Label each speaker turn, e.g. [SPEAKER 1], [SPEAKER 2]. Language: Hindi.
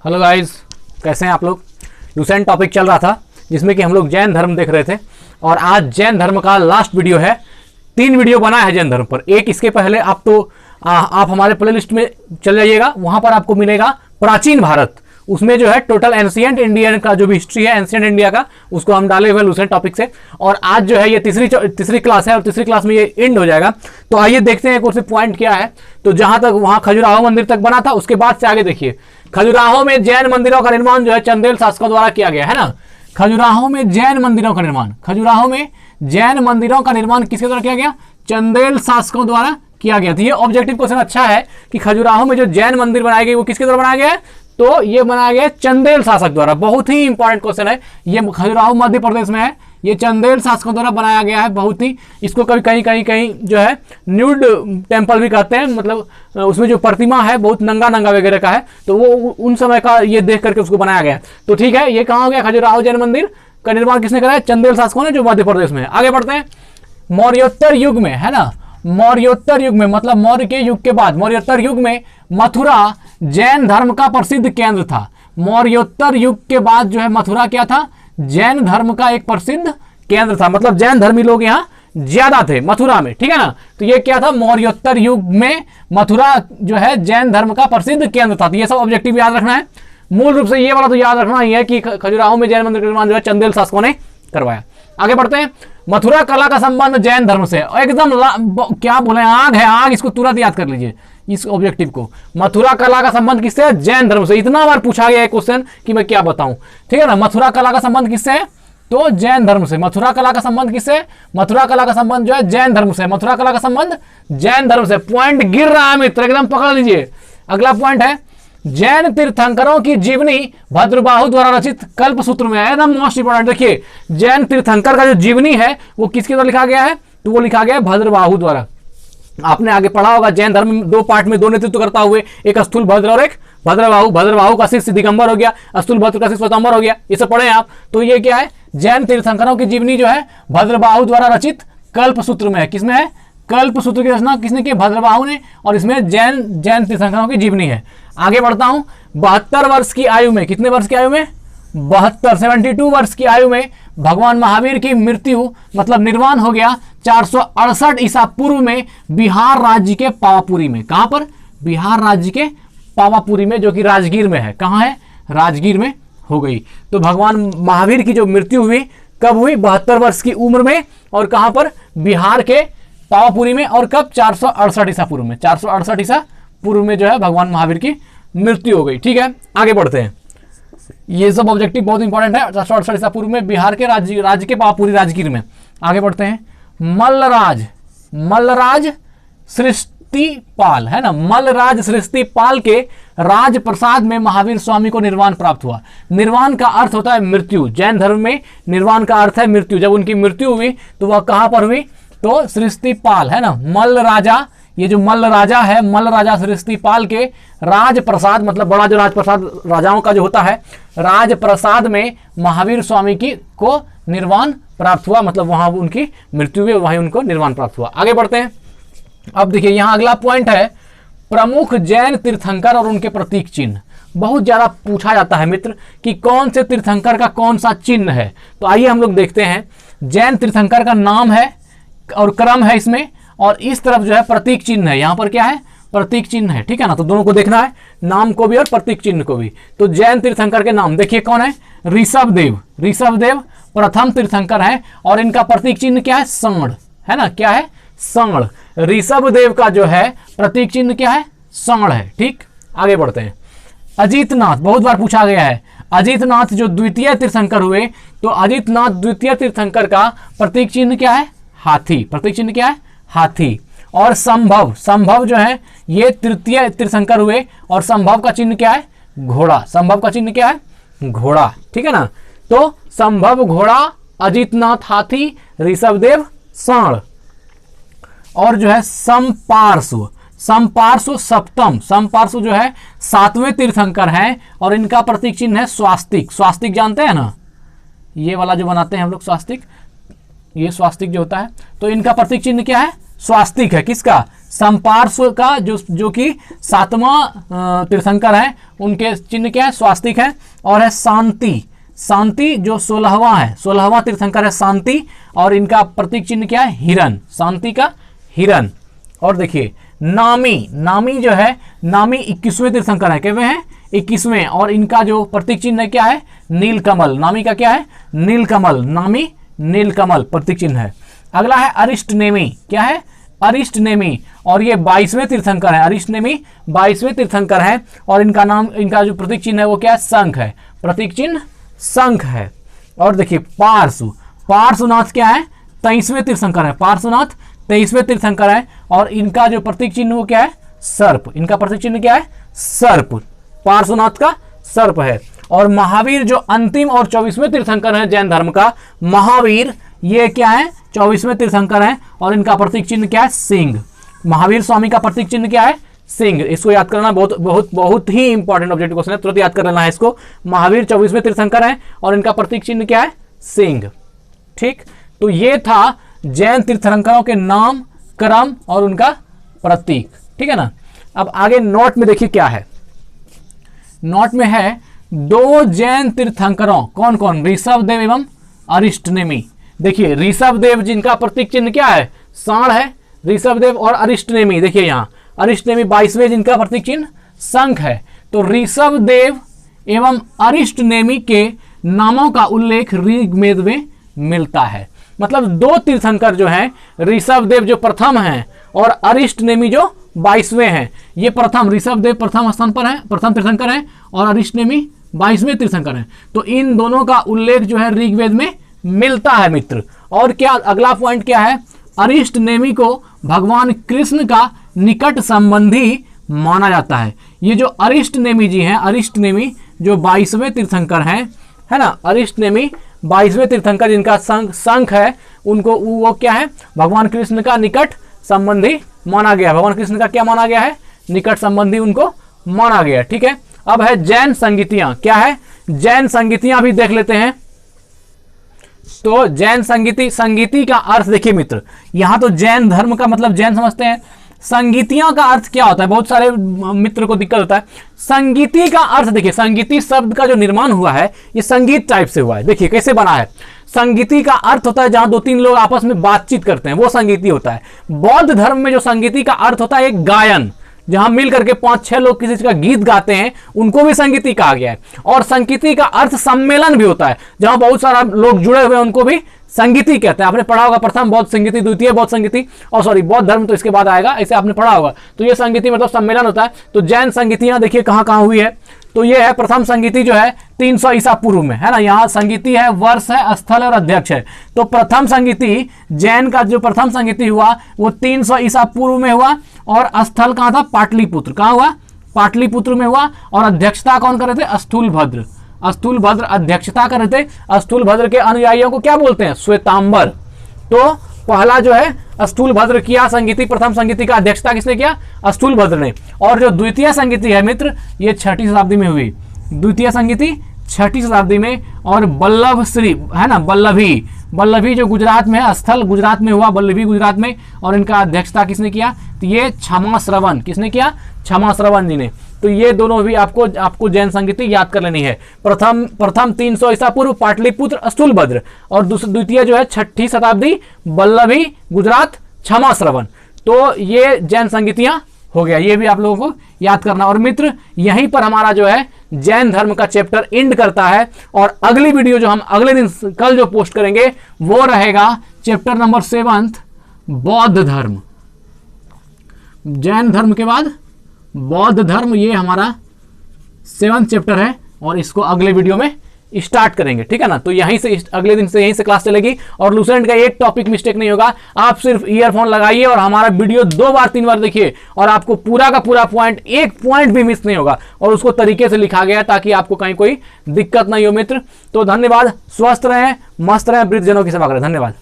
[SPEAKER 1] हेलो गाइस, कैसे हैं आप लोग। रिसेंट टॉपिक चल रहा था जिसमें कि हम लोग जैन धर्म देख रहे थे और आज जैन धर्म का लास्ट वीडियो है। 3 वीडियो बना है जैन धर्म पर। एक इसके पहले आप हमारे प्लेलिस्ट में चले जाइएगा, वहां पर आपको मिलेगा प्राचीन भारत। उसमें जो है टोटल एंशिएंट इंडिया का जो भी हिस्ट्री है एंशिएंट इंडिया का, उसको हम डाले हुए लूसेंट टॉपिक से। और आज जो है ये तीसरी क्लास है और तीसरी क्लास में ये एंड हो जाएगा। तो आइए देखते हैं कुछ पॉइंट क्या है। तो जहां तक वहां खजुराहो मंदिर तक बना था, उसके बाद से आगे देखिए। खजुराहो में जैन मंदिरों का निर्माण जो है चंदेल शासकों द्वारा किया गया है ना। खजुराहो में जैन मंदिरों का निर्माण, खजुराहो में जैन मंदिरों का निर्माण किसके द्वारा किया गया? चंदेल शासकों द्वारा किया गया। तो ये ऑब्जेक्टिव क्वेश्चन अच्छा है कि खजुराहो में जो जैन मंदिर बनाए गए वो किसके द्वारा बनाया गया है? तो ये बनाया गया चंदेल शासक द्वारा। बहुत ही इंपॉर्टेंट क्वेश्चन है। ये खजुराहो मध्य प्रदेश में है, ये चंदेल शासकों द्वारा बनाया गया है। बहुत ही इसको कभी कहीं जो है न्यूड टेम्पल भी कहते हैं, मतलब उसमें जो प्रतिमा है बहुत नंगा वगैरह का है। तो वो उन समय का ये देख करके उसको बनाया गया। तो ठीक है, ये कहाँ हो गया? खजुराहो जैन मंदिर का निर्माण किसने कराया? चंदेल शासकों ने, जो मध्य प्रदेश में है। आगे बढ़ते हैं। मौर्योत्तर युग में है ना, मौर्योत्तर युग में मतलब मौर्य के युग के बाद मौर्योत्तर युग में मथुरा जैन धर्म का प्रसिद्ध केंद्र था। मौर्योत्तर युग के बाद जो है मथुरा क्या था? जैन धर्म का एक प्रसिद्ध केंद्र था। मतलब जैन धर्मी लोग यहाँ ज्यादा थे मथुरा में, ठीक है ना। तो ये क्या था? मौर्योत्तर युग में मथुरा जो है जैन धर्म का प्रसिद्ध केंद्र था। तो ये सब ऑब्जेक्टिव याद रखना है। मूल रूप से ये वाला तो याद रखना ही है कि खजुराहो में जैन मंदिर का निर्माण जो है चंदेल शासकों ने करवाया। आगे बढ़ते हैं। मथुरा कला का संबंध जैन धर्म से, एकदम क्या बोले, आग है आग, इसको तुरंत याद कर लीजिए इस ऑब्जेक्टिव को। मथुरा कला का संबंध किससे है? जैन धर्म से। इतना बार पूछा गया है क्वेश्चन कि मैं क्या बताऊं, ठीक है ना। मथुरा कला का संबंध किससे है? तो जैन धर्म से। मथुरा कला का संबंध किससे? मथुरा कला का संबंध जो है जैन धर्म से। मथुरा कला का संबंध जैन धर्म से। पॉइंट गिर रहा है मित्र, एकदम पकड़ लीजिए। अगला पॉइंट है, जैन तीर्थंकरों की जीवनी भद्रबाहु द्वारा रचित कल्पसूत्र में है। एकदम मोस्ट इंपोर्टेंट। देखिए, जैन तीर्थंकर का जो जीवनी है वो किसके द्वारा लिखा गया है? तो वो लिखा गया है भद्रबाहु द्वारा। आपने आगे पढ़ा होगा जैन धर्म में 2 पार्ट में 2 नेतृत्व करता हुए, एक स्थूल भद्र और एक भद्रबाहु। भद्रबाहु का शिष्य दिगंबर हो गया, स्थूल भद्र का शिष्य स्वतंबर हो गया। ये सब पढ़े आप। तो ये क्या है? जैन तीर्थंकरों की जीवनी जो है भद्रबाहु द्वारा रचित कल्पसूत्र में है। किसमें है? कल्पसूत्र की रचना किसने की? भद्रबाहु ने। और इसमें जैन तीर्थंकरों की जीवनी है। आगे बढ़ता हूं। 72 वर्ष की आयु में, कितने वर्ष की आयु में? 72 वर्ष की आयु में भगवान महावीर की मृत्यु मतलब निर्वाण हो गया 468 ईसा पूर्व में बिहार राज्य के पावापुरी में। कहां पर? बिहार राज्य के पावापुरी में, जो कि राजगीर में है। कहां है? राजगीर में हो गई। तो भगवान महावीर की जो मृत्यु हुई कब हुई? 72 वर्ष की उम्र में। और कहां पर? बिहार के पावापुरी में। और कब? 468 ईसा पूर्व में। 468 ईसा पूर्व में जो है भगवान महावीर की मृत्यु हो गई। ठीक है, आगे बढ़ते हैं। ये सब ऑब्जेक्टिव बहुत इंपॉर्टेंट है। 468 ईसा पूर्व में बिहार के राज्य के पावापुरी राजगीर में। आगे बढ़ते हैं। मल्लराज सृष्टिपाल है ना, मल्लराज सृष्टिपाल के राज प्रसाद में महावीर स्वामी को निर्वाण प्राप्त हुआ। निर्वाण का अर्थ होता है मृत्यु। जैन धर्म में निर्वाण का अर्थ है मृत्यु। जब उनकी मृत्यु हुई तो वह कहां पर हुई? तो सृष्टिपाल है ना, मल्ल राजा। ये जो मल्ल राजा है, मल्ल राजा सृष्टिपाल के राज प्रसाद मतलब बड़ा जो राजप्रसाद राजाओं का जो होता है, राज प्रसाद में महावीर स्वामी को निर्वाण प्राप्त हुआ। मतलब वहां उनकी मृत्यु हुई, वहीं उनको निर्वाण प्राप्त हुआ। आगे बढ़ते हैं। अब देखिए यहां अगला पॉइंट है, प्रमुख जैन तीर्थंकर और उनके प्रतीक चिन्ह। बहुत ज्यादा पूछा जाता है मित्र कि कौन से तीर्थंकर का कौन सा चिन्ह है। तो आइए हम लोग देखते हैं। जैन तीर्थंकर का नाम है और क्रम है इसमें, और इस तरफ जो है प्रतीक चिन्ह है। यहां पर क्या है? प्रतीक चिन्ह है, ठीक है ना। तो दोनों को देखना है, नाम को भी और प्रतीक चिन्ह को भी। तो जैन तीर्थंकर के नाम देखिए कौन है? ऋषभदेव। ऋषभदेव प्रथम तीर्थंकर है और इनका प्रतीक चिन्ह क्या है? सांड है ना। क्या है? सांड। ऋषभदेव का जो है प्रतीक चिन्ह क्या है? सांड है। ठीक, आगे बढ़ते हैं। अजितनाथ, बहुत बार पूछा गया है। अजितनाथ जो द्वितीय तीर्थंकर हुए, तो अजितनाथ द्वितीय तीर्थंकर का प्रतीक चिन्ह क्या है? हाथी। प्रतीक चिन्ह क्या है? हाथी। और संभव, संभव जो है ये तृतीय तीर्थंकर हुए और संभव का चिन्ह क्या है? घोड़ा। संभव का चिन्ह क्या है? घोड़ा, ठीक है ना। तो संभव घोड़ा, अजितनाथ हाथी, ऋषभदेव सांड। और जो है संपार्श्व, संपार्श्व सप्तम, संपार्श्व जो है 7वें तीर्थंकर हैं और इनका प्रतीक चिन्ह है स्वास्तिक। स्वास्तिक जानते हैं ना, ये वाला जो बनाते हैं हम लोग स्वास्तिक, ये स्वास्तिक जो होता है, तो इनका प्रतीक चिन्ह क्या है? स्वास्तिक है, किसका? संपार्श्व का, जो कि 7वां तीर्थंकर है, उनके चिन्ह क्या है? स्वास्तिक है। और है शांति, शांति जो 16वां है, 16वां तीर्थंकर है शांति, और इनका प्रतीक चिन्ह क्या है? हिरण, शांति का हिरण। और देखिए नामी, नामी जो है, नामी 21वें तीर्थंकर है, कितने हैं? 21वें, और इनका जो प्रतीक चिन्ह है क्या है? नीलकमल, नामी का क्या है? नीलकमल, नामी नीलकमल प्रतीक चिन्ह है। अगला है अरिष्टनेमी, क्या है? अरिष्टनेमी, और ये 22वें तीर्थंकर है, अरिष्टनेमी 22वें तीर्थंकर है, और इनका नाम, इनका जो प्रतीक चिन्ह है वो क्या है? शंख है, प्रतीक चिन्ह शंख है। और देखिए पार्श्व, पार्श्वनाथ क्या है? 23वें तीर्थंकर है, पार्श्वनाथ 23वें तीर्थंकर है, और इनका जो प्रतीक चिन्ह वो क्या है? सर्प, इनका प्रतीक चिन्ह क्या है? सर्प, पार्श्वनाथ का सर्प है। और महावीर जो अंतिम और 24वें तीर्थंकर है जैन धर्म का, महावीर ये क्या है? 24वें तीर्थंकर है, और इनका प्रतीक चिन्ह क्या है? सिंह। महावीर स्वामी का प्रतीक चिन्ह क्या है? सिंह। इसको याद करना बहुत बहुत बहुत ही इंपॉर्टेंट ऑब्जेक्टिव क्वेश्चन है, तुरंत याद कर लेना है इसको। महावीर 24वें तीर्थंकर है, और इनका प्रतीक चिन्ह क्या है? सिंह। ठीक, तो ये था जैन तीर्थंकरों के नाम, क्रम और उनका प्रतीक। ठीक है ना। अब आगे नोट में देखिए क्या है। नोट में है 2 जैन तीर्थंकरों, कौन कौन? ऋषभदेव एवं अरिष्टनेमी। देखिए ऋषभदेव जिनका प्रतीक चिन्ह क्या है? सांड है, ऋषभदेव और अरिष्टनेमी। देखिए यहाँ अरिष्टनेमी 22वें, जिनका प्रतीक चिन्ह शंख है। तो ऋषभदेव एवं अरिष्टनेमी के नामों का उल्लेख ऋग्वेद में मिलता है। मतलब 2 तीर्थंकर जो हैं, ऋषभदेव जो प्रथम हैं और अरिष्टनेमी जो 22वें हैं। ये प्रथम, ऋषभदेव प्रथम स्थान पर है, प्रथम तीर्थंकर हैं, और अरिष्टनेमी 22वें तीर्थंकर हैं। तो इन दोनों का उल्लेख जो है ऋग्वेद में मिलता है मित्र। और क्या अगला पॉइंट क्या है? अरिष्टनेमी को भगवान कृष्ण का निकट संबंधी माना जाता है। ये जो अरिष्टनेमी जी हैं, अरिष्टनेमी जो 22वें तीर्थंकर हैं, है ना, अरिष्टनेमी 22वें तीर्थंकर जिनका शंख है, उनको वो क्या है? भगवान कृष्ण का निकट संबंधी माना गया। भगवान कृष्ण का क्या माना गया है? निकट संबंधी उनको माना गया। ठीक है। अब है जैन संगीतियां, क्या है? जैन संगीतियां भी देख लेते हैं। तो जैन संगीति, संगीति का अर्थ देखिए मित्र, यहां तो जैन धर्म का मतलब जैन समझते हैं। संगीतियां का अर्थ क्या होता है? बहुत सारे मित्र को दिक्कत होता है। संगीति का अर्थ देखिए, संगीति शब्द का जो निर्माण हुआ है ये संगीत टाइप से हुआ है। देखिए कैसे बना है। संगीति का अर्थ होता है जहां 2-3 लोग आपस में बातचीत करते हैं, वो संगीति होता है। बौद्ध धर्म में जो संगीति का अर्थ होता है एक गायन, जहां मिल करके 5-6 लोग किसी का गीत गाते हैं, उनको भी संगीति कहा गया है। और संगीति का अर्थ सम्मेलन भी होता है, जहां बहुत सारा लोग जुड़े हुए हैं, उनको भी संगीति कहते हैं। आपने पढ़ा होगा प्रथम बौद्ध संगीति, द्वितीय बौद्ध संगीति, और सॉरी बौद्ध धर्म तो इसके बाद आएगा, ऐसे आपने पढ़ा होगा। तो ये संगीति मतलब सम्मेलन होता है। तो जैन संगीतियां देखिए कहां कहां हुई है। तो ये है प्रथम संगीति जो है 300 ईसा पूर्व में, है ना। यहाँ संगीति है, वर्ष है, स्थल और अध्यक्ष है। तो प्रथम संगीति, जैन का जो प्रथम संगीति हुआ वो 300 ईसा पूर्व में हुआ, और स्थल कहाँ था? पाटलिपुत्र। कहाँ हुआ? पाटलिपुत्र में हुआ। और अध्यक्षता कौन कर रहे थे? स्थूलभद्र। स्थूलभद्र अध्यक्षता कर रहे थे। स्थूलभद्र के अनुयायियों को क्या बोलते हैं? श्वेतांबर। तो पहला जो है स्थूलभद्र किया संगीति, प्रथम संगीति का अध्यक्षता किसने किया? स्थूलभद्र ने। और जो द्वितीय संगीति है मित्र, ये 6ठी शताब्दी में हुई। द्वितीय संगीति 6ठी शताब्दी में। और बल्लभ श्री, है ना, बल्लभी, बल्लभी जो गुजरात में है, स्थल गुजरात में हुआ, बल्लभी गुजरात में। और इनका अध्यक्षता किसने किया? तो ये क्षमा श्रवण, किसने किया? क्षमा श्रवण जी ने। तो ये दोनों भी आपको जैन संगीति याद कर लेनी है। प्रथम 300 ईसा पूर्व पाटलिपुत्र स्थूलभद्र, और द्वितीय जो है 6ठी शताब्दी बल्लभी गुजरात क्षमा श्रवण। तो ये जैन संगीतियां हो गया, ये भी आप लोगों को याद करना। और मित्र यहीं पर हमारा जो है जैन धर्म का चैप्टर एंड करता है। और अगली वीडियो जो हम अगले दिन कल जो पोस्ट करेंगे वो रहेगा चैप्टर नंबर 7 बौद्ध धर्म। जैन धर्म के बाद बौद्ध धर्म, ये हमारा 7th चैप्टर है, और इसको अगले वीडियो में स्टार्ट करेंगे। ठीक है ना। तो यहीं से अगले दिन से यहीं से क्लास चलेगी। और लूसेंट का एक टॉपिक मिस्टेक नहीं होगा। आप सिर्फ ईयरफोन लगाइए और हमारा वीडियो 2 बार 3 बार देखिए, और आपको पूरा का पूरा पॉइंट, एक पॉइंट भी मिस नहीं होगा। और उसको तरीके से लिखा गया ताकि आपको कहीं कोई दिक्कत नहीं हो मित्र। तो धन्यवाद, स्वस्थ रहें, मस्त रहें, वृद्धजनों की सेवा करें। धन्यवाद।